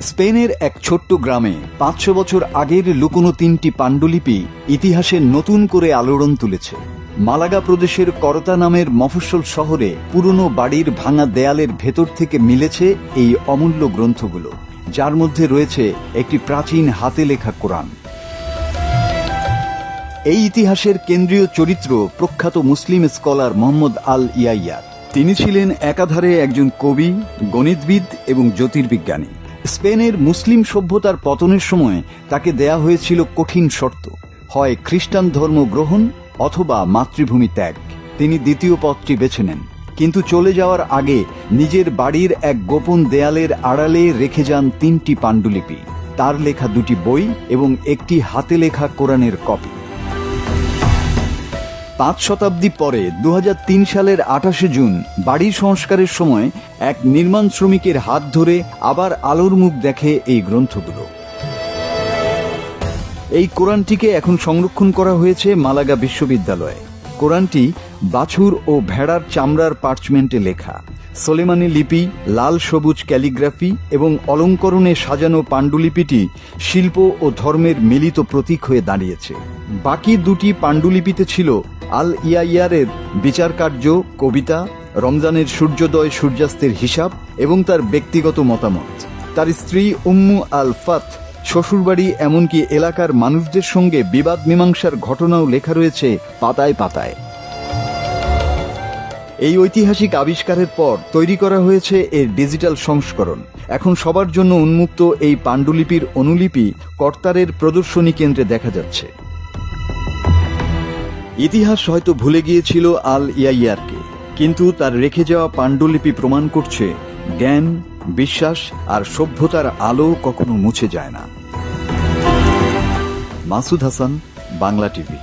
স্পেনের এক ছোট্ট গ্রামে 500 বছর আগের লুকোনো 3টি পাণ্ডুলিপি ইতিহাসে নতুন করে আলোড়ন তুলেছে। মালাগা প্রদেশের করতা নামের মফস্বল শহরে পুরনো বাড়ির ভাঙা দেয়ালের ভেতর থেকে মিলেছে এই অমূল্য গ্রন্থগুলো, যার মধ্যে রয়েছে একটি প্রাচীন হাতে লেখা কোরআন। এই ইতিহাসের কেন্দ্রীয় চরিত্র প্রখ্যাত মুসলিম স্কলার মোহাম্মদ আল ইয়াইয়ার। তিনি ছিলেন একাধারে একজন কবি, গণিতবিদ এবং জ্যোতির্বিজ্ঞানী। স্পেনের মুসলিম সভ্যতার পতনের সময় তাকে দেয়া হয়েছিল কঠিন শর্ত, হয় খ্রিস্টান ধর্ম গ্রহণ অথবা মাতৃভূমি ত্যাগ। তিনি দ্বিতীয় পথটি বেছে নেন, কিন্তু চলে যাওয়ার আগে নিজের বাড়ির এক গোপন দেয়ালের আড়ালে রেখে যান 3টি পাণ্ডুলিপি, তার লেখা 2টি বই এবং একটি হাতে লেখা কোরআনের কপি। 5 শতাব্দী পরে 2003 সালের 28 জুন বাড়ির সংস্কারের সময় এক নির্মাণ শ্রমিকের হাত ধরে আবার আলোর মুখ দেখে এই গ্রন্থগুলো। এই কোরআনটিকে এখন সংরক্ষণ করা হয়েছে মালাগা বিশ্ববিদ্যালয়ে। কোরআনটি বাছুর ও ভেড়ার চামড়ার পার্চমেন্টে লেখা। সোলেমানি লিপি, লাল সবুজ ক্যালিগ্রাফি এবং অলঙ্করণে সাজানো পাণ্ডুলিপিটি শিল্প ও ধর্মের মিলিত প্রতীক হয়ে দাঁড়িয়েছে। বাকি 2টি পাণ্ডুলিপিতে ছিল আল ইয়াইয়ারের বিচারকার্য, কবিতা, রমজানের সূর্যোদয় সূর্যাস্তের হিসাব এবং তার ব্যক্তিগত মতামত। তার স্ত্রী উম্মু আল ফাত শ্বশুরবাড়ি এমনকি এলাকার মানুষদের সঙ্গে বিবাদ মীমাংসার ঘটনাও লেখা রয়েছে পাতায় পাতায়। এই ঐতিহাসিক আবিষ্কারের পর তৈরি করা হয়েছে এর ডিজিটাল সংস্করণ। এখন সবার জন্য উন্মুক্ত এই পাণ্ডুলিপির অনুলিপি কর্তারের প্রদর্শনী কেন্দ্রে দেখা যাচ্ছে। ইতিহাস হয়তো ভুলে গিয়েছিল আল ইয়াইয়ারকে, কিন্তু তার রেখে যাওয়া পাণ্ডুলিপি প্রমাণ করছে জ্ঞান, বিশ্বাস আর সভ্যতার আলো কখনো মুছে যায় না। মাসুদ হাসান, বাংলা টিভি।